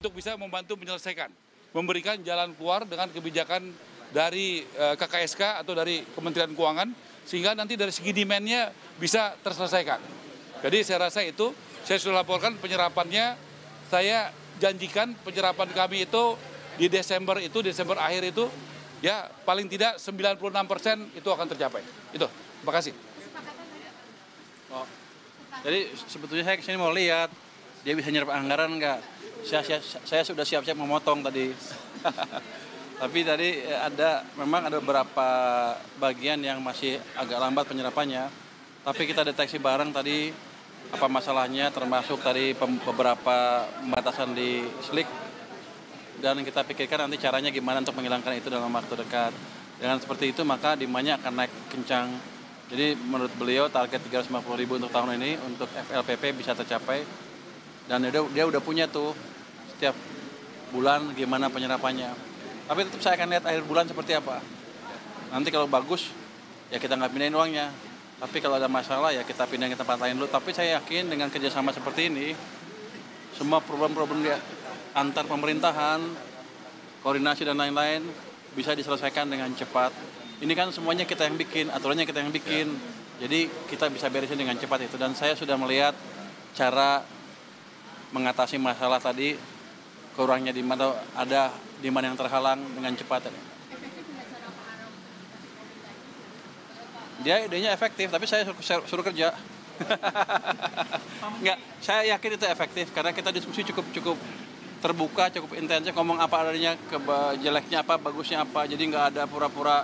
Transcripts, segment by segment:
untuk bisa membantu menyelesaikan, memberikan jalan keluar dengan kebijakan dari KKSK atau dari Kementerian Keuangan, sehingga nanti dari segi demand-nya bisa terselesaikan. Jadi saya rasa itu, saya sudah laporkan penyerapannya, saya janjikan penyerapan kami itu di Desember akhir itu, ya paling tidak 96% itu akan tercapai. Itu, terima kasih. Oh, jadi sebetulnya saya kesini mau lihat, dia bisa nyerap anggaran nggak? Saya sudah siap-siap memotong tadi. Tapi tadi memang ada beberapa bagian yang masih agak lambat penyerapannya. Tapi kita deteksi bareng tadi apa masalahnya, termasuk tadi beberapa pembatasan di SLIK. Dan kita pikirkan nanti caranya gimana untuk menghilangkan itu dalam waktu dekat. Dengan seperti itu maka demand-nya akan naik kencang. Jadi menurut beliau target 350.000 untuk tahun ini untuk FLPP bisa tercapai. Dan dia udah punya tuh setiap bulan gimana penyerapannya. Tapi tetap saya akan lihat akhir bulan seperti apa. Nanti kalau bagus, ya kita nggak pindahin uangnya. Tapi kalau ada masalah, ya kita pindahin ke tempat lain dulu. Tapi saya yakin dengan kerjasama seperti ini, semua problem-problem antar pemerintahan, koordinasi dan lain-lain, bisa diselesaikan dengan cepat. Ini kan semuanya kita yang bikin, aturannya kita yang bikin. Jadi kita bisa beresin dengan cepat itu. Dan saya sudah melihat cara mengatasi masalah tadi, kurangnya di mana ada di mana yang terhalang dengan cepat. Dia idenya efektif, tapi saya suruh kerja. Enggak, saya yakin itu efektif karena kita diskusi cukup terbuka, cukup intensif, ngomong apa adanya, jeleknya apa, bagusnya apa. Jadi nggak ada pura-pura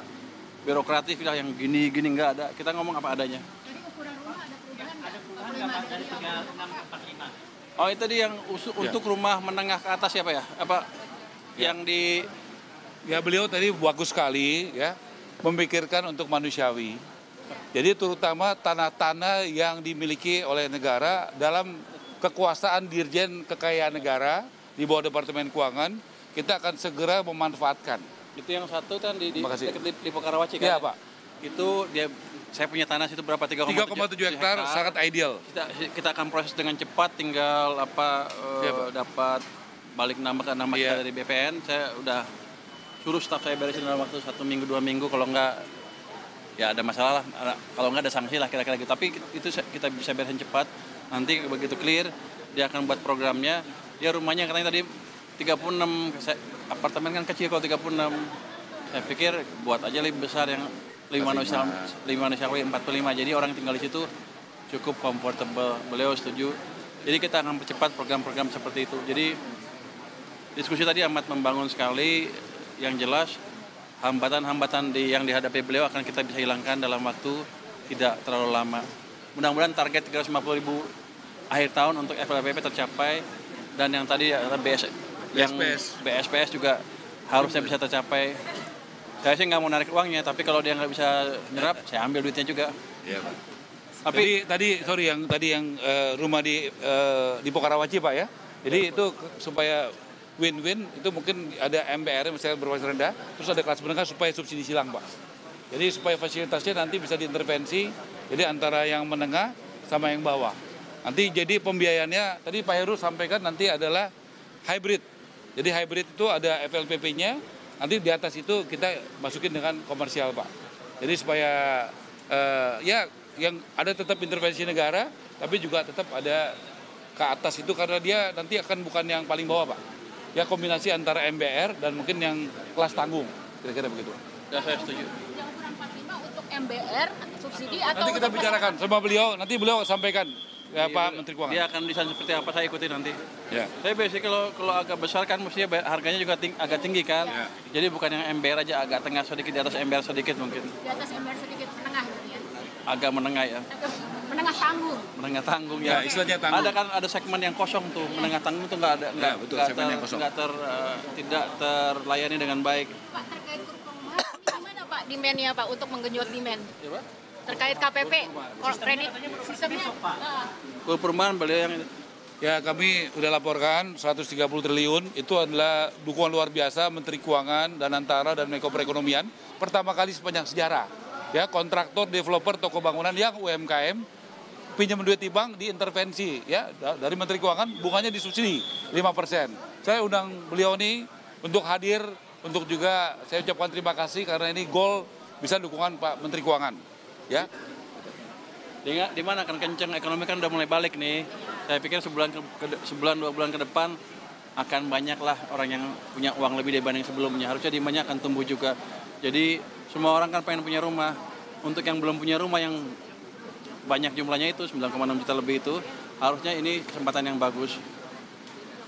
birokratif lah yang gini-gini, nggak ada. Kita ngomong apa adanya. Jadi ukuran rumah ada perubahan nggak dari 36 ke 45? Oh itu tadi yang untuk rumah menengah ke atas ya Pak ya? Apa yang di... Ya beliau tadi bagus sekali ya, memikirkan untuk manusiawi. Jadi terutama tanah-tanah yang dimiliki oleh negara dalam kekuasaan Dirjen Kekayaan Negara di bawah Departemen Keuangan, kita akan segera memanfaatkan. Itu yang satu kan di Lipo Karawaci kan? Iya Pak. Itu saya punya tanah situ berapa? 3,7 hektar, sangat ideal. Kita akan proses dengan cepat, tinggal dapat balik nama kita dari BPN. Saya udah suruh staf saya beresin dalam waktu 1 minggu 2 minggu, kalau enggak ya ada masalah lah, kalau enggak ada sanksi lah kira-kira gitu. Tapi itu kita bisa beresin cepat. Nanti begitu clear dia akan buat programnya. Ya rumahnya katanya tadi 36, apartemen kan kecil kalau 36. Saya pikir buat aja lebih besar yang 5 manusiawi 45. Jadi orang tinggal di situ cukup comfortable. Beliau setuju. Jadi kita akan percepat program-program seperti itu. Jadi diskusi tadi amat membangun sekali. Yang jelas hambatan-hambatan yang dihadapi beliau akan kita bisa hilangkan dalam waktu tidak terlalu lama. Mudah-mudahan target 350.000 akhir tahun untuk FLPP tercapai. Dan yang tadi BSPS juga harusnya bisa tercapai. Saya sih nggak mau narik uangnya, tapi kalau dia nggak bisa nyerap, saya ambil duitnya juga. Iya Pak. Tapi tadi yang rumah di Pokarawaci Pak ya. Jadi itu supaya win-win, itu mungkin ada MBR misalnya berbasis rendah, terus ada kelas menengah supaya subsidi silang Pak. Jadi supaya fasilitasnya nanti bisa diintervensi, jadi antara yang menengah sama yang bawah. Nanti jadi pembiayaannya, tadi Pak Heru sampaikan nanti adalah hybrid. Jadi hybrid itu ada FLPP-nya, nanti di atas itu kita masukin dengan komersial Pak. Jadi supaya yang ada tetap intervensi negara, tapi juga tetap ada ke atas itu karena dia nanti akan bukan yang paling bawah Pak. Ya kombinasi antara MBR dan mungkin yang kelas tanggung, kira-kira begitu. Ya saya setuju. Yang ukuran 45 untuk MBR subsidi atau nanti kita bicarakan sama beliau, nanti beliau sampaikan. Ya Pak Menteri Keuangan. Dia akan desain seperti apa saya ikuti nanti. Ya. Tapi biasanya kalau agak besar kan mestinya harganya juga agak tinggi kan. Ya. Jadi bukan yang MBR aja, agak tengah sedikit, di atas MBR sedikit mungkin. Di atas MBR sedikit, menengah ya? Agak menengah ya. Menengah tanggung. Menengah tanggung ya. Istilahnya tanggung. Ada segmen yang kosong tuh, menengah tanggung tuh nggak ada, tidak terlayani dengan baik. Pak terkait kurva rumahan, gimana Pak demand-nya Pak untuk menggenjot demand? Ya, Pak? Terkait KPP, kredit sistemnya. Perumahan beliau yang ya kami sudah laporkan 130 triliun itu adalah dukungan luar biasa Menteri Keuangan dan Antara dan Menko Perekonomian pertama kali sepanjang sejarah. Ya kontraktor, developer, toko bangunan yang UMKM pinjam duit di bank diintervensi ya dari Menteri Keuangan bunganya disubsidi 5%. saya undang beliau nih untuk hadir, untuk juga saya ucapkan terima kasih karena ini goal bisa dukungan Pak Menteri Keuangan. Ya. Di mana kan kenceng, ekonomi kan udah mulai balik nih. Saya pikir sebulan 2 bulan ke depan akan banyak lah orang yang punya uang lebih dibanding sebelumnya. Harusnya demandnya akan tumbuh juga. Jadi semua orang kan pengen punya rumah. Untuk yang belum punya rumah yang banyak jumlahnya itu 9,6 juta lebih itu, harusnya ini kesempatan yang bagus.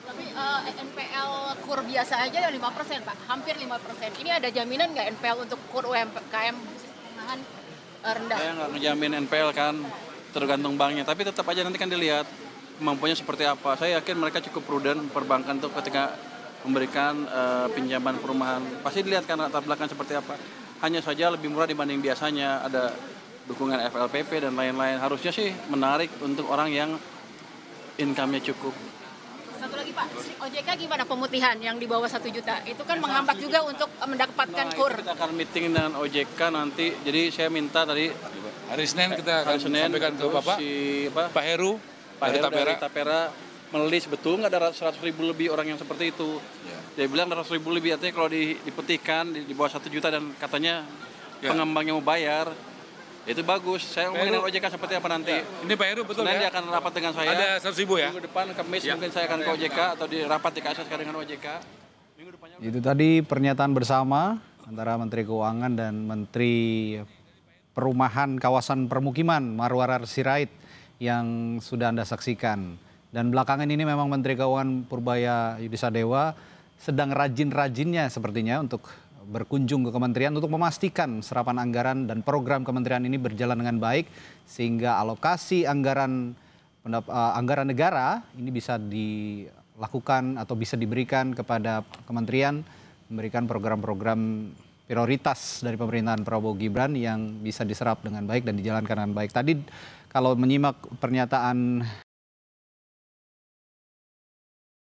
Tapi NPL KUR biasa aja 5%, Pak. Hampir 5%. Ini ada jaminan nggak NPL untuk KUR UMKM menengah rendah? Saya nggak ngejamin NPL kan, tergantung banknya. Tapi tetap aja nanti kan dilihat kemampuannya seperti apa. Saya yakin mereka cukup prudent perbankan tuh ketika memberikan pinjaman perumahan. Pasti dilihat kan latar belakang seperti apa. Hanya saja lebih murah dibanding biasanya. Ada dukungan FLPP dan lain-lain. Harusnya sih menarik untuk orang yang income-nya cukup. Satu lagi Pak, OJK gimana pemutihan yang di bawah 1 juta? Itu kan menghambat juga untuk mendapatkan KUR. Kita akan meeting dengan OJK nanti. Jadi saya minta tadi Hari Senin kita akan sampaikan ke Bapak, Pak Heru, dari Tapera melis, betul nggak ada 100.000 lebih orang yang seperti itu. Dia bilang 100.000 lebih, artinya kalau dipetihkan di bawah 1 juta dan katanya pengembangnya mau bayar, itu bagus. Saya ngomongin dengan OJK seperti apa nanti. Ini Pak Heru betul Senin ya? dia akan rapat dengan saya. Ada 100.000 ya? Minggu depan Kamis mungkin saya akan ke OJK atau di rapat di KSSK dengan OJK. Minggu depannya. Itu tadi pernyataan bersama antara Menteri Keuangan dan Menteri Perumahan Kawasan Permukiman Marwarar Sirait yang sudah Anda saksikan. Dan belakangan ini memang Menteri Keuangan Purbaya Yudisadewa sedang rajin-rajinnya sepertinya untuk berkunjung ke kementerian untuk memastikan serapan anggaran dan program kementerian ini berjalan dengan baik sehingga alokasi anggaran negara ini bisa dilakukan atau bisa diberikan kepada kementerian, memberikan program-program prioritas dari pemerintahan Prabowo Gibran yang bisa diserap dengan baik dan dijalankan dengan baik. Tadi kalau menyimak pernyataan